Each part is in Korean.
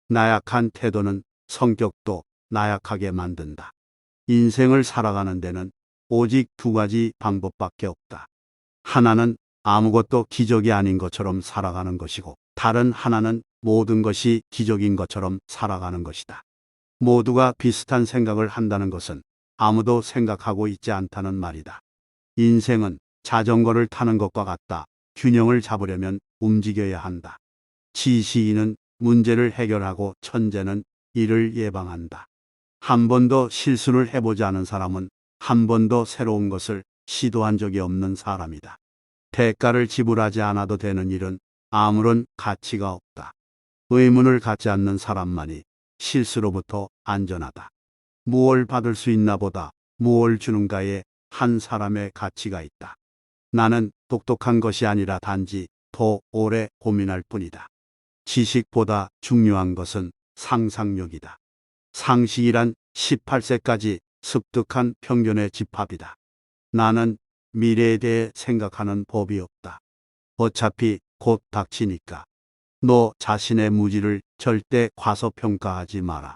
나약한 태도는 성격도 나약하게 만든다. 인생을 살아가는 데는 오직 두 가지 방법밖에 없다. 하나는 아무것도 기적이 아닌 것처럼 살아가는 것이고, 다른 하나는 모든 것이 기적인 것처럼 살아가는 것이다. 모두가 비슷한 생각을 한다는 것은 아무도 생각하고 있지 않다는 말이다. 인생은 자전거를 타는 것과 같다. 균형을 잡으려면 움직여야 한다. 지시인은 문제를 해결하고 천재는 이를 예방한다. 한 번도 실수를 해보지 않은 사람은 한 번도 새로운 것을 시도한 적이 없는 사람이다. 대가를 지불하지 않아도 되는 일은 아무런 가치가 없다. 의문을 갖지 않는 사람만이 실수로부터 안전하다. 무엇을 받을 수 있나 보다 무엇을 주는가에 한 사람의 가치가 있다. 나는 똑똑한 것이 아니라 단지 더 오래 고민할 뿐이다. 지식보다 중요한 것은 상상력이다. 상식이란 18세까지 습득한 편견의 집합이다. 나는 미래에 대해 생각하는 법이 없다. 어차피 곧 닥치니까. 너 자신의 무지를 절대 과소평가하지 마라.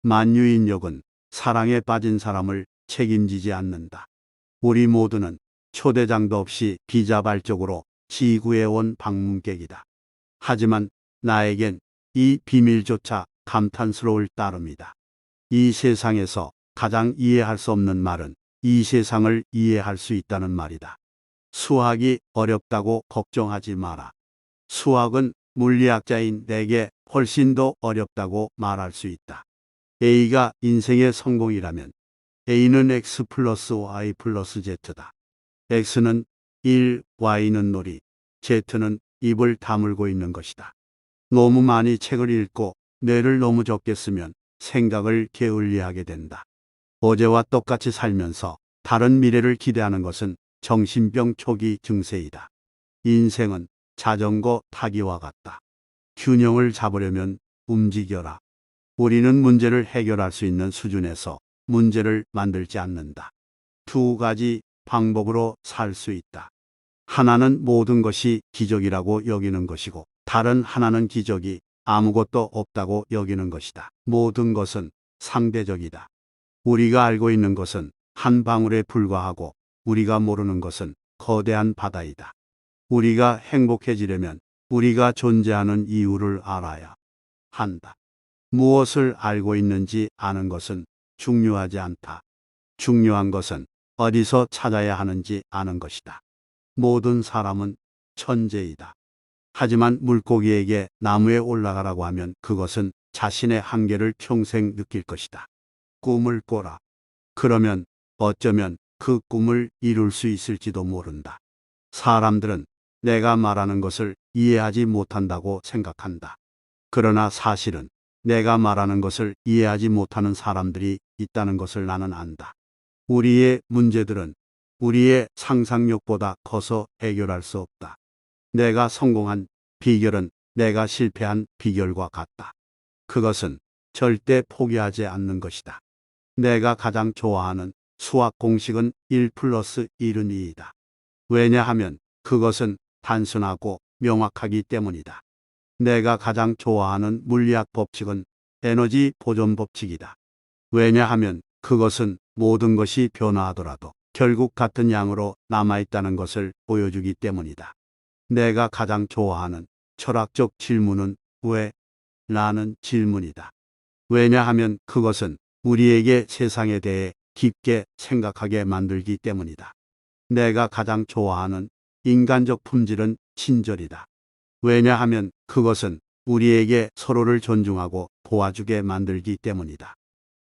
만유인력은 사랑에 빠진 사람을 책임지지 않는다. 우리 모두는 초대장도 없이 비자발적으로 지구에 온 방문객이다. 하지만 나에겐 이 비밀조차 감탄스러울 따름이다. 이 세상에서 가장 이해할 수 없는 말은 이 세상을 이해할 수 있다는 말이다. 수학이 어렵다고 걱정하지 마라. 수학은 물리학자인 내게 훨씬 더 어렵다고 말할 수 있다. A가 인생의 성공이라면 A는 X 플러스 Y 플러스 Z다. X는 1, Y는 놀이, Z는 입을 다물고 있는 것이다. 너무 많이 책을 읽고 뇌를 너무 적게 쓰면 생각을 게을리하게 된다. 어제와 똑같이 살면서 다른 미래를 기대하는 것은 정신병 초기 증세이다. 인생은 자전거 타기와 같다. 균형을 잡으려면 움직여라. 우리는 문제를 해결할 수 있는 수준에서 문제를 만들지 않는다. 두 가지 방법으로 살 수 있다. 하나는 모든 것이 기적이라고 여기는 것이고, 다른 하나는 기적이 아무것도 없다고 여기는 것이다. 모든 것은 상대적이다. 우리가 알고 있는 것은 한 방울에 불과하고, 우리가 모르는 것은 거대한 바다이다. 우리가 행복해지려면 우리가 존재하는 이유를 알아야 한다. 무엇을 알고 있는지 아는 것은 중요하지 않다. 중요한 것은 어디서 찾아야 하는지 아는 것이다. 모든 사람은 천재이다. 하지만 물고기에게 나무에 올라가라고 하면 그것은 자신의 한계를 평생 느낄 것이다. 꿈을 꿔라. 그러면 어쩌면 그 꿈을 이룰 수 있을지도 모른다. 사람들은 내가 말하는 것을 이해하지 못한다고 생각한다. 그러나 사실은 내가 말하는 것을 이해하지 못하는 사람들이 있다는 것을 나는 안다. 우리의 문제들은 우리의 상상력보다 커서 해결할 수 없다. 내가 성공한 비결은 내가 실패한 비결과 같다. 그것은 절대 포기하지 않는 것이다. 내가 가장 좋아하는 수학 공식은 1 플러스 1은 2이다. 왜냐하면 그것은 단순하고 명확하기 때문이다. 내가 가장 좋아하는 물리학 법칙은 에너지 보존 법칙이다. 왜냐하면 그것은 모든 것이 변화하더라도 결국 같은 양으로 남아있다는 것을 보여주기 때문이다. 내가 가장 좋아하는 철학적 질문은 왜? 라는 질문이다. 왜냐하면 그것은 우리에게 세상에 대해 깊게 생각하게 만들기 때문이다. 내가 가장 좋아하는 인간적 품질은 친절이다. 왜냐하면 그것은 우리에게 서로를 존중하고 도와주게 만들기 때문이다.